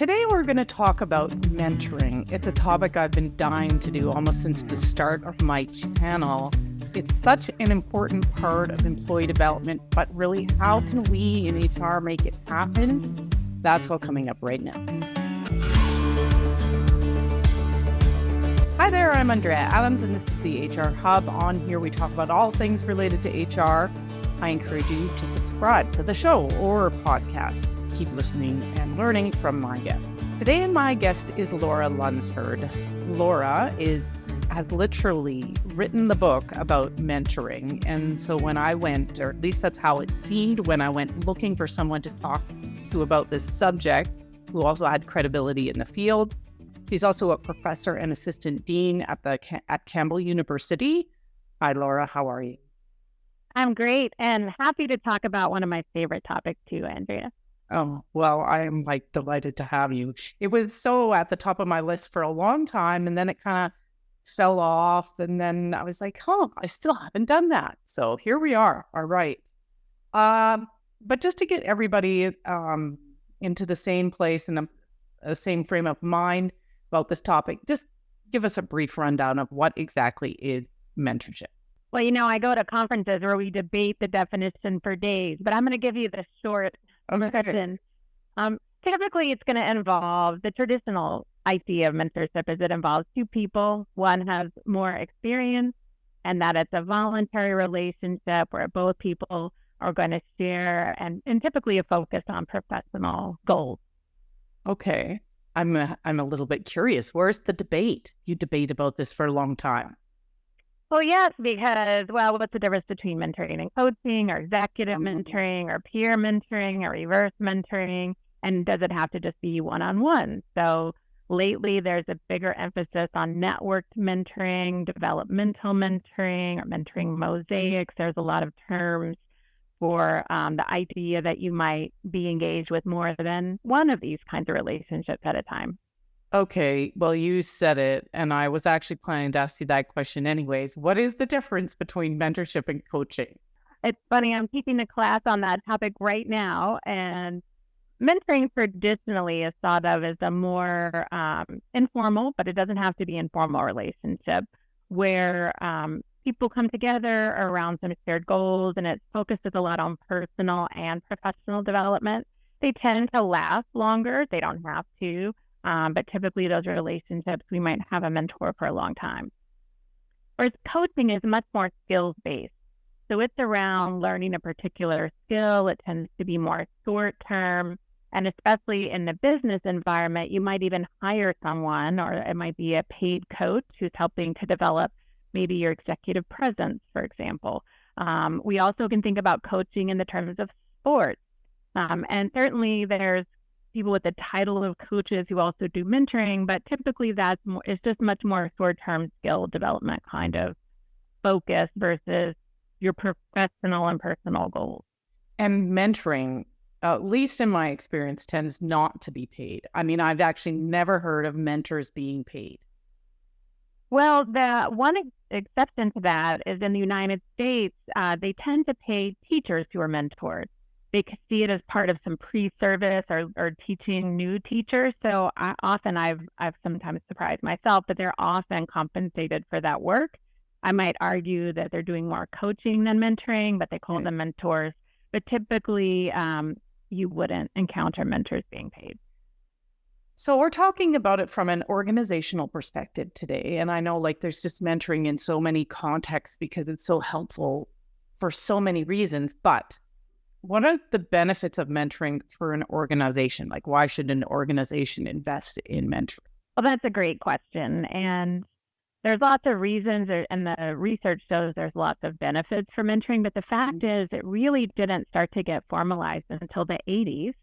Today we're going to talk about mentoring. It's a topic I've been dying to do almost since the start of my channel. It's such an important part of employee development, but really, how can we in HR make it happen? That's all coming up right now. Hi there, I'm Andrea Adams, and this is the HR Hub. On here, we talk about all things related to HR. I encourage you to subscribe to the show or podcast. Keep listening and learning from my guest. Today, my guest is Laura Lunsford. Laura has literally written the book about mentoring. And so when I went, or at least that's how it seemed when I went looking for someone to talk to about this subject, who also had credibility in the field. She's also a professor and assistant dean at Campbell University. Hi, Laura. How are you? I'm great and happy to talk about one of my favorite topics too, Andrea. Oh, well, I am delighted to have you. It was so at the top of my list for a long time, and then it kind of fell off. And then I was like, I still haven't done that. So here we are. All right. But just to get everybody into the same place and the same frame of mind about this topic, just give us a brief rundown of what exactly is mentorship. Well, I go to conferences where we debate the definition for days, but I'm going to give you the short version. Typically, it's going to involve the traditional idea of mentorship is it involves two people. One has more experience, and that it's a voluntary relationship where both people are going to share and typically a focus on professional goals. Okay. I'm a little bit curious. Where's the debate? You debate about this for a long time. Well, yes, because, what's the difference between mentoring and coaching, or executive mentoring, or peer mentoring, or reverse mentoring? And does it have to just be one-on-one? So lately, there's a bigger emphasis on networked mentoring, developmental mentoring, or mentoring mosaics. There's a lot of terms for the idea that you might be engaged with more than one of these kinds of relationships at a time. Okay, well, you said it, and I was actually planning to ask you that question anyways. What is the difference between mentorship and coaching? It's funny, I'm teaching a class on that topic right now, and mentoring traditionally is thought of as a more informal, but it doesn't have to be informal relationship, where people come together around some shared goals, and it focuses a lot on personal and professional development. They tend to last longer. They don't have to. But typically those relationships, we might have a mentor for a long time. Whereas coaching is much more skills-based. So it's around learning a particular skill. It tends to be more short-term. And especially in the business environment, you might even hire someone, or it might be a paid coach who's helping to develop maybe your executive presence, for example. We also can think about coaching in the terms of sports. And certainly there's people with the title of coaches who also do mentoring, but typically it's just much more short-term skill development kind of focus versus your professional and personal goals. And mentoring, at least in my experience, tends not to be paid. I mean, I've actually never heard of mentors being paid. Well, the one exception to that is in the United States, they tend to pay teachers who are mentored. They could see it as part of some pre-service or teaching new teachers. So I've sometimes surprised myself that they're often compensated for that work. I might argue that they're doing more coaching than mentoring, but they call them mentors. But typically, you wouldn't encounter mentors being paid. So we're talking about it from an organizational perspective today. And I know there's just mentoring in so many contexts because it's so helpful for so many reasons, but what are the benefits of mentoring for an organization? Why should an organization invest in mentoring? Well, that's a great question. And there's lots of reasons, and the research shows there's lots of benefits for mentoring. But the fact is, it really didn't start to get formalized until the 80s.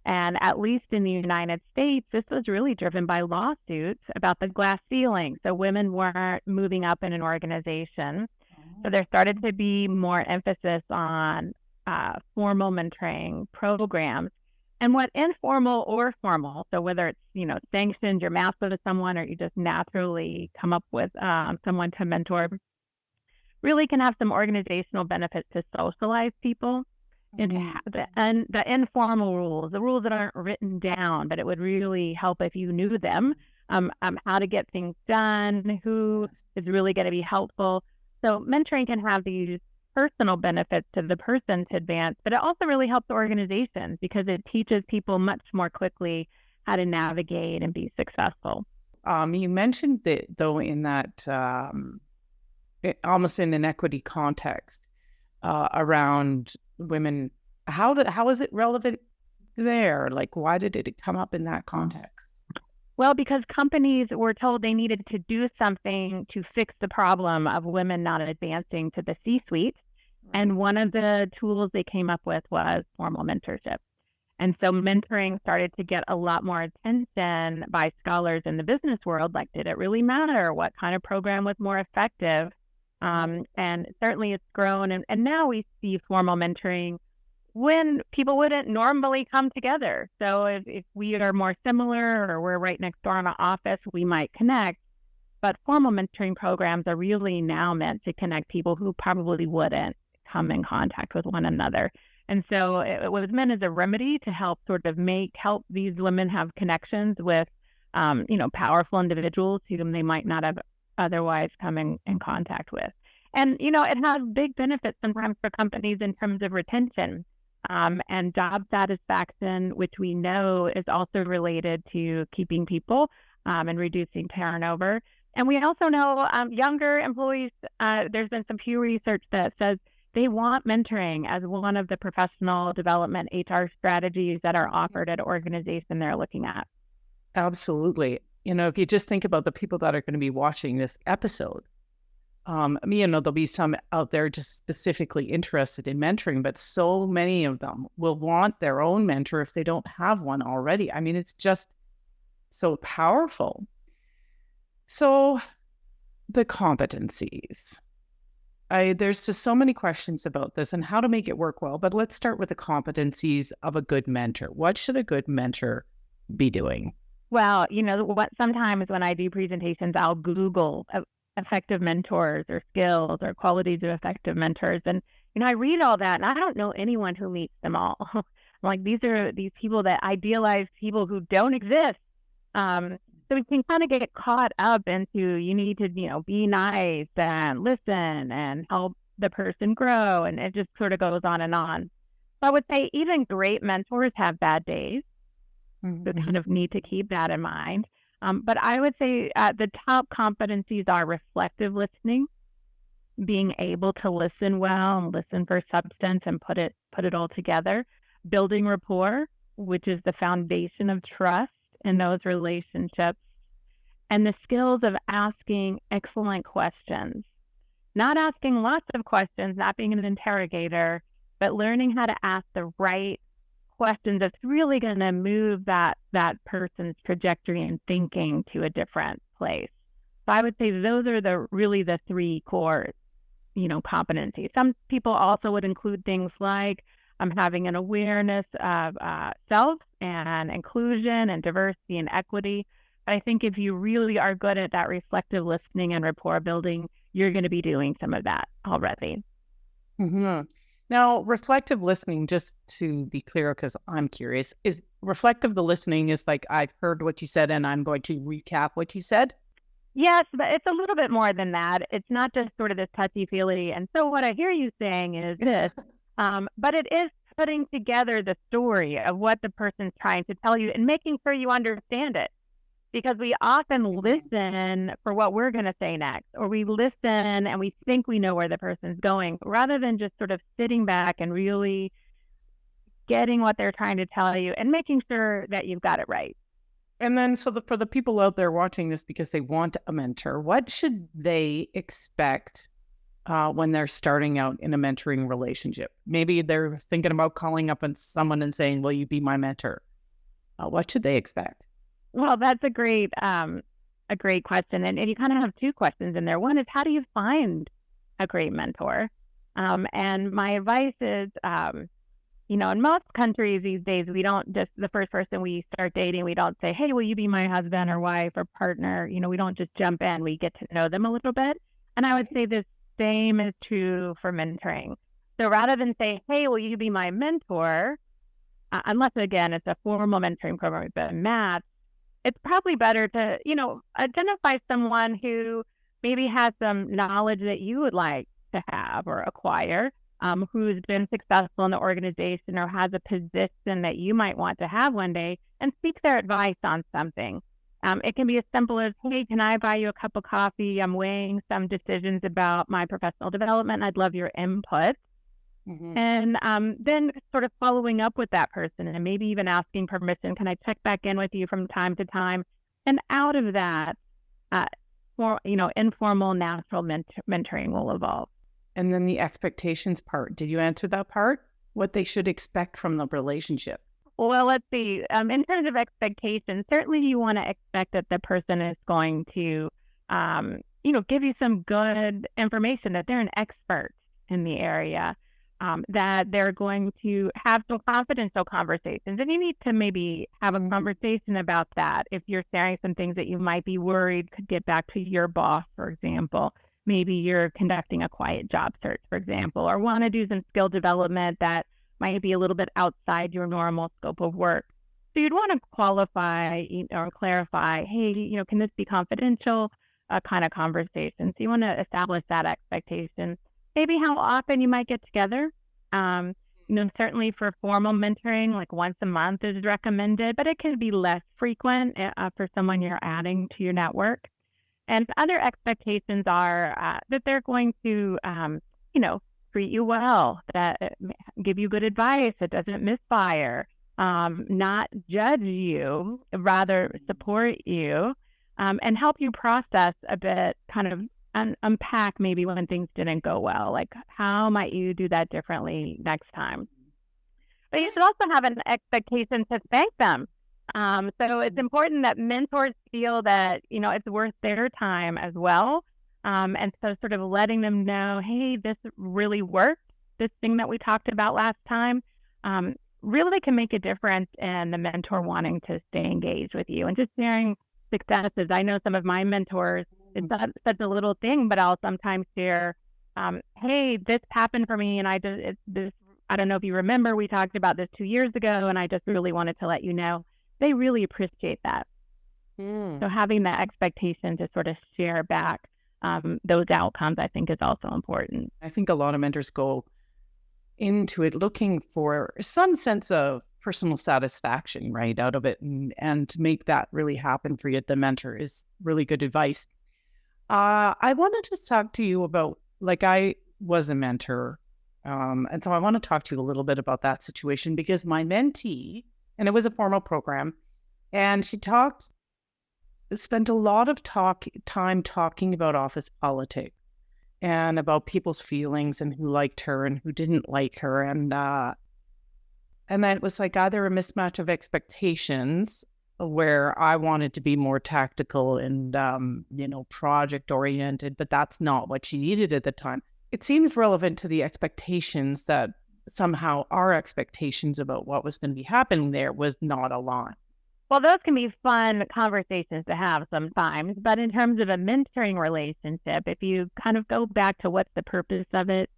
And at least in the United States, this was really driven by lawsuits about the glass ceiling. So women weren't moving up in an organization. So there started to be more emphasis on formal mentoring programs, and what informal or formal, so whether it's, sanctioned, you're master with someone, or you just naturally come up with someone to mentor, really can have some organizational benefits to socialize people the informal rules, the rules that aren't written down, but it would really help if you knew them, how to get things done, who is really going to be helpful. So mentoring can have these personal benefits to the person to advance, but it also really helps organizations because it teaches people much more quickly how to navigate and be successful. You mentioned that, though, in that almost in an equity context around women. How is it relevant there? Like, why did it come up in that context? Well, because companies were told they needed to do something to fix the problem of women not advancing to the C-suite. And one of the tools they came up with was formal mentorship. And so mentoring started to get a lot more attention by scholars in the business world. Like, did it really matter? What kind of program was more effective? And certainly it's grown. And now we see formal mentoring when people wouldn't normally come together. So if we are more similar or we're right next door in an office, we might connect. But formal mentoring programs are really now meant to connect people who probably wouldn't come in contact with one another. And so it was meant as a remedy to help sort of help these women have connections with, powerful individuals whom they might not have otherwise come in contact with. And, it has big benefits sometimes for companies in terms of retention. And job satisfaction, which we know is also related to keeping people and reducing turnover. And we also know younger employees, there's been some Pew research that says they want mentoring as one of the professional development HR strategies that are offered at organizations they're looking at. Absolutely. If you just think about the people that are going to be watching this episode, there'll be some out there just specifically interested in mentoring, but so many of them will want their own mentor if they don't have one already. I mean, it's just so powerful. So the competencies. There's just so many questions about this and how to make it work well, but let's start with the competencies of a good mentor. What should a good mentor be doing? Well, sometimes when I do presentations, I'll Google effective mentors or skills or qualities of effective mentors. And, I read all that and I don't know anyone who meets them all. I'm like, these are these people that idealize people who don't exist. So we can kind of get caught up into, you need to, be nice and listen and help the person grow. And it just sort of goes on and on. So I would say even great mentors have bad days. So kind of need to keep that in mind. But I would say the top competencies are reflective listening, being able to listen well and listen for substance and put it all together, building rapport, which is the foundation of trust in those relationships, and the skills of asking excellent questions, not asking lots of questions, not being an interrogator, but learning how to ask the right questions that's really going to move that person's trajectory and thinking to a different place. So I would say those are the three core, competencies. Some people also would include things like having an awareness of self and inclusion and diversity and equity. But I think if you really are good at that reflective listening and rapport building, you're going to be doing some of that already. Mm-hmm. Now, reflective listening, just to be clear, because I'm curious, is reflective the listening is like, I've heard what you said and I'm going to recap what you said? Yes, but it's a little bit more than that. It's not just sort of this touchy-feely. And so what I hear you saying is this, but it is putting together the story of what the person's trying to tell you and making sure you understand it. Because we often listen for what we're going to say next, or we listen and we think we know where the person's going, rather than just sort of sitting back and really getting what they're trying to tell you and making sure that you've got it right. And then, for the people out there watching this because they want a mentor, what should they expect when they're starting out in a mentoring relationship? Maybe they're thinking about calling up on someone and saying, will you be my mentor? What should they expect? Well, that's a great question. And you kind of have two questions in there. One is, how do you find a great mentor? And my advice is, in most countries these days, we don't just, the first person we start dating, we don't say, hey, will you be my husband or wife or partner? We don't just jump in, we get to know them a little bit. And I would say the same is true for mentoring. So rather than say, hey, will you be my mentor? Unless, again, it's a formal mentoring program with a match, it's probably better to, identify someone who maybe has some knowledge that you would like to have or acquire, who's been successful in the organization or has a position that you might want to have one day, and seek their advice on something. It can be as simple as, hey, can I buy you a cup of coffee? I'm weighing some decisions about my professional development. I'd love your input. Mm-hmm. And then sort of following up with that person and maybe even asking permission. Can I check back in with you from time to time? And out of that, informal, natural mentoring will evolve. And then the expectations part. Did you answer that part? What they should expect from the relationship? Well, let's see. In terms of expectations, certainly you want to expect that the person is going to, give you some good information, that they're an expert in the area, that they're going to have some confidential conversations. And you need to maybe have a conversation about that. If you're sharing some things that you might be worried could get back to your boss, for example. Maybe you're conducting a quiet job search, for example, or want to do some skill development that might be a little bit outside your normal scope of work. So you'd want to qualify or clarify, hey, can this be confidential kind of conversation? So you want to establish that expectation. Maybe how often you might get together. Certainly for formal mentoring, like once a month is recommended, but it can be less frequent for someone you're adding to your network. And other expectations are that they're going to, treat you well, that give you good advice, that doesn't misfire, not judge you, rather support you, and help you process a bit, kind of unpack maybe when things didn't go well. Like, how might you do that differently next time? But you should also have an expectation to thank them. So it's important that mentors feel that, it's worth their time as well. And so sort of letting them know, hey, this really worked. This thing that we talked about last time really can make a difference in the mentor wanting to stay engaged with you and just sharing successes. I know some of my mentors, it's not such a little thing, but I'll sometimes share, hey, this happened for me. And I don't know if you remember, we talked about this 2 years ago, and I just really wanted to let you know. They really appreciate that. So having that expectation to sort of share back those outcomes, I think, is also important. I think a lot of mentors go into it looking for some sense of personal satisfaction, right, out of it. And to make that really happen for you, the mentor is really good advice. I wanted to talk to you about, I was a mentor. And so I want to talk to you a little bit about that situation, because my mentee, and it was a formal program, and she spent a lot of time talking about office politics and about people's feelings and who liked her and who didn't like her. And then it was like either a mismatch of expectations where I wanted to be more tactical and, project oriented, but that's not what she needed at the time. It seems relevant to the expectations that somehow our expectations about what was going to be happening there was not aligned. Well, those can be fun conversations to have sometimes, but in terms of a mentoring relationship, if you kind of go back to what's the purpose of it,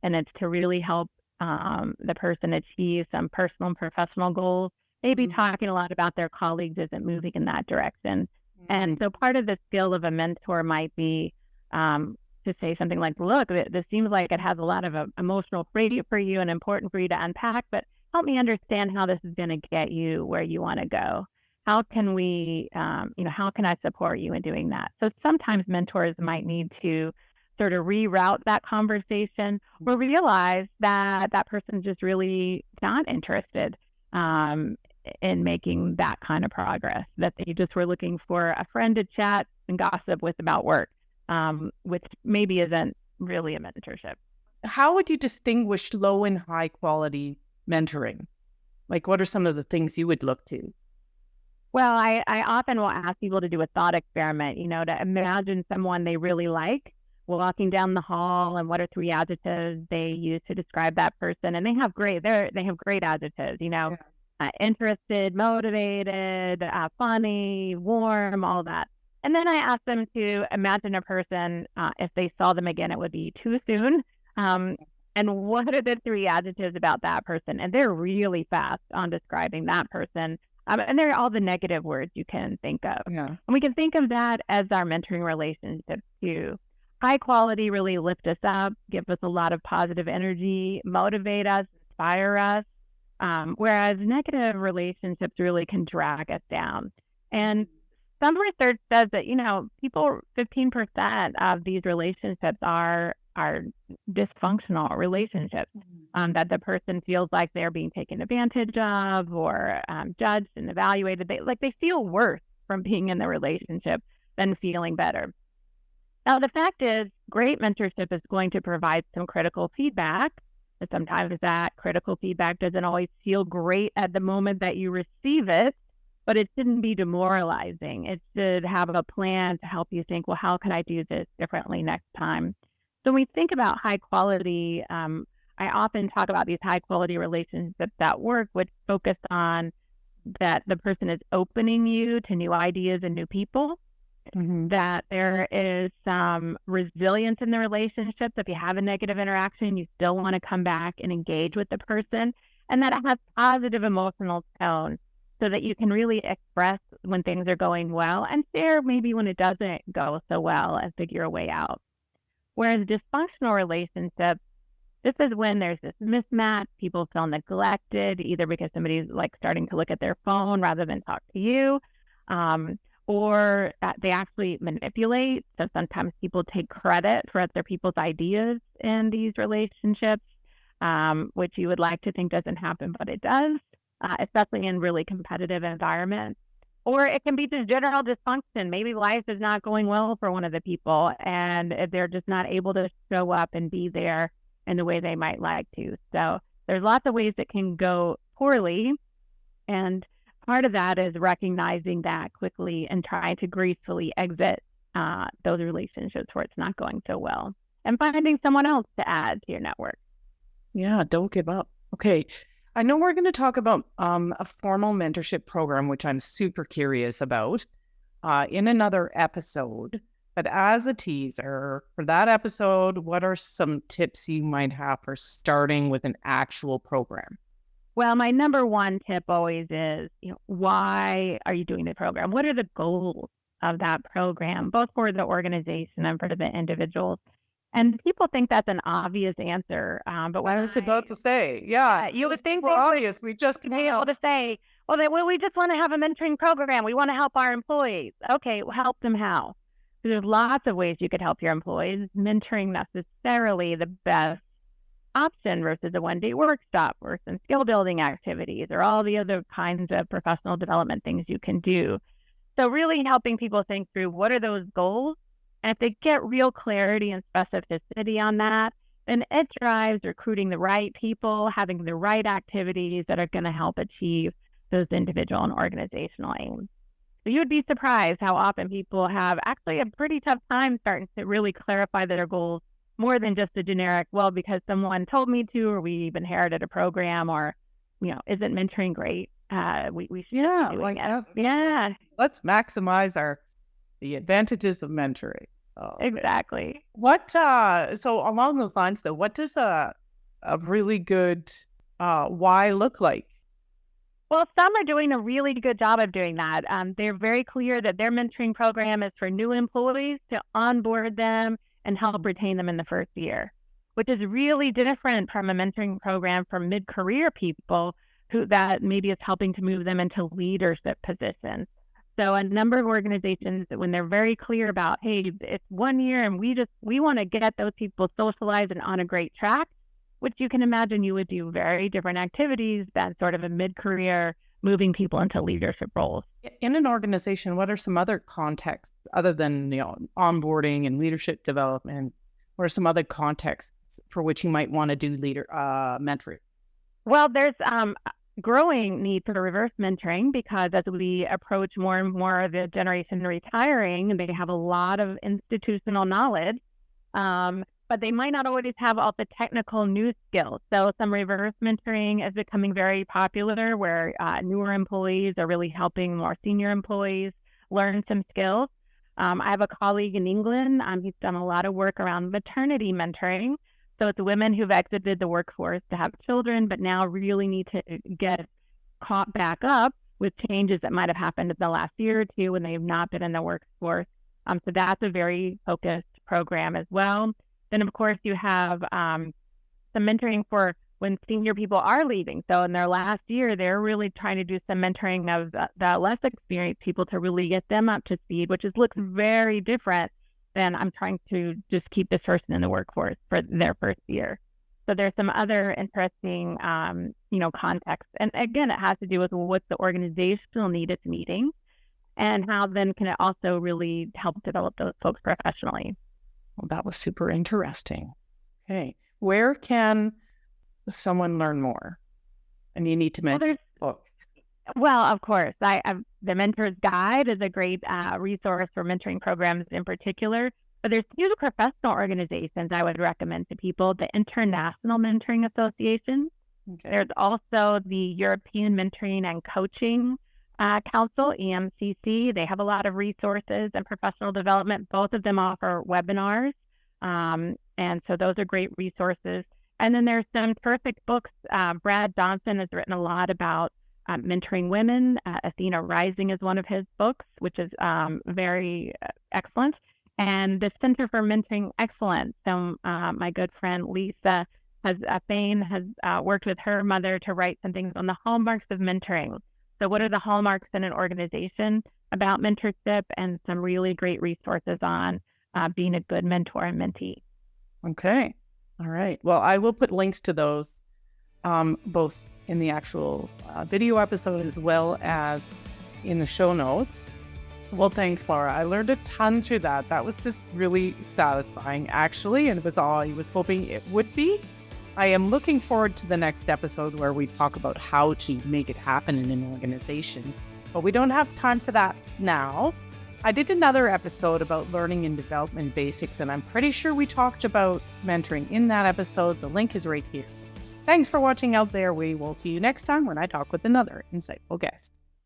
and it's to really help the person achieve some personal and professional goals, maybe talking a lot about their colleagues isn't moving in that direction. And so part of the skill of a mentor might be to say something like, look, this seems like it has a lot of emotional weight for you and important for you to unpack, but help me understand how this is going to get you where you want to go. How can we, how can I support you in doing that? So sometimes mentors might need to sort of reroute that conversation or realize that that person's just really not interested in making that kind of progress, that they just were looking for a friend to chat and gossip with about work, which maybe isn't really a mentorship. How would you distinguish low and high quality mentoring? Like, what are some of the things you would look to? Well, I often will ask people to do a thought experiment, to imagine someone they really like walking down the hall, and what are 3 adjectives they use to describe that person. And they have great adjectives, interested, motivated, funny, warm, all that. And then I ask them to imagine a person, if they saw them again, it would be too soon. And what are the three adjectives about that person? And they're really fast on describing that person. And they're all the negative words you can think of. Yeah. And we can think of that as our mentoring relationship too. High quality really lift us up, give us a lot of positive energy, motivate us, inspire us. Whereas negative relationships really can drag us down. And some research says that, people, 15% of these relationships are dysfunctional relationships, that the person feels like they're being taken advantage of or judged and evaluated. They feel worse from being in the relationship than feeling better. Now, the fact is, great mentorship is going to provide some critical feedback. But sometimes that critical feedback doesn't always feel great at the moment that you receive it, but it shouldn't be demoralizing. It should have a plan to help you think, well, how can I do this differently next time? So when we think about high quality, I often talk about these high quality relationships at work, which focus on that the person is opening you to new ideas and new people. That there is some resilience in the relationship. If you have a negative interaction, you still want to come back and engage with the person, and that it has positive emotional tone so that you can really express when things are going well and share maybe when it doesn't go so well and figure a way out. Whereas dysfunctional relationships, this is when there's this mismatch. People feel neglected, either because somebody's starting to look at their phone rather than talk to you, or that they actually manipulate. So sometimes people take credit for other people's ideas in these relationships, which you would like to think doesn't happen, but it does, especially in really competitive environments. Or it can be just general dysfunction. Maybe life is not going well for one of the people, and they're just not able to show up and be there in the way they might like to. So there's lots of ways it can go poorly. And part of that is recognizing that quickly and trying to gracefully exit those relationships where it's not going so well and finding someone else to add to your network. Yeah, don't give up. Okay. I know we're going to talk about a formal mentorship program, which I'm super curious about in another episode. But as a teaser for that episode, what are some tips you might have for starting with an actual program? Well, my number one tip always is, why are you doing the program? What are the goals of that program, both for the organization and for the individuals? And people think that's an obvious answer. But what I was about to say, yeah, you would think obvious. We just be able to say, well, we just want to have a mentoring program. We want to help our employees. Okay, well, help them how? So there's lots of ways you could help your employees. Mentoring necessarily the best option versus a one-day workshop or some skill building activities or all the other kinds of professional development things you can do. So really helping people think through what are those goals. And if they get real clarity and specificity on that, then it drives recruiting the right people, having the right activities that are going to help achieve those individual and organizational aims. So you would be surprised how often people have actually a pretty tough time starting to really clarify their goals more than just a generic, well, because someone told me to, or we've inherited a program, or, isn't mentoring great? We should be doing it. Yeah. Let's maximize the advantages of mentoring. Oh, exactly. What, so along those lines though, what does a really good why look like? Well, some are doing a really good job of doing that. They're very clear that their mentoring program is for new employees to onboard them and help retain them in the first year, which is really different from a mentoring program for mid-career people that maybe is helping to move them into leadership positions. So a number of organizations, when they're very clear about, hey, it's 1 year and we want to get those people socialized and on a great track, which you can imagine you would do very different activities than sort of a mid-career moving people into leadership roles. In an organization, what are some other contexts other than onboarding and leadership development? What are some other contexts for which you might want to do mentoring? Well, there's growing need for reverse mentoring because as we approach more and more of the generation retiring, they have a lot of institutional knowledge, but they might not always have all the technical new skills. So some reverse mentoring is becoming very popular where newer employees are really helping more senior employees learn some skills. I have a colleague in England. He's done a lot of work around maternity mentoring. So it's women who've exited the workforce to have children, but now really need to get caught back up with changes that might have happened in the last year or two when they've not been in the workforce. So that's a very focused program as well. Then, of course, you have some mentoring for when senior people are leaving. So in their last year, they're really trying to do some mentoring of the less experienced people to really get them up to speed, which looks very different than I'm trying to just keep this person in the workforce for their first year. So there's some other interesting, context. And again, it has to do with what's the organizational need it's meeting and how then can it also really help develop those folks professionally. Well, that was super interesting. Okay. Where can someone learn more? And you need to mention book. Well, of course, the Mentor's Guide is a great resource for mentoring programs in particular. But there's two professional organizations I would recommend to people: the International Mentoring Association. Okay. There's also the European Mentoring and Coaching Council, EMCC. They have a lot of resources and professional development. Both of them offer webinars, and so those are great resources. And then there's some terrific books. Brad Johnson has written a lot about mentoring women. Athena Rising is one of his books, which is very excellent. And the Center for Mentoring Excellence. So my good friend Lisa Fain has worked with her mother to write some things on the hallmarks of mentoring. So what are the hallmarks in an organization about mentorship, and some really great resources on being a good mentor and mentee. Okay. All right. Well, I will put links to those both in the actual video episode as well as in the show notes. Well, thanks, Laura. I learned a ton through that. That was just really satisfying, actually, and it was all I was hoping it would be. I am looking forward to the next episode where we talk about how to make it happen in an organization, but we don't have time for that now. I did another episode about learning and development basics, and I'm pretty sure we talked about mentoring in that episode. The link is right here. Thanks for watching out there. We will see you next time when I talk with another insightful guest.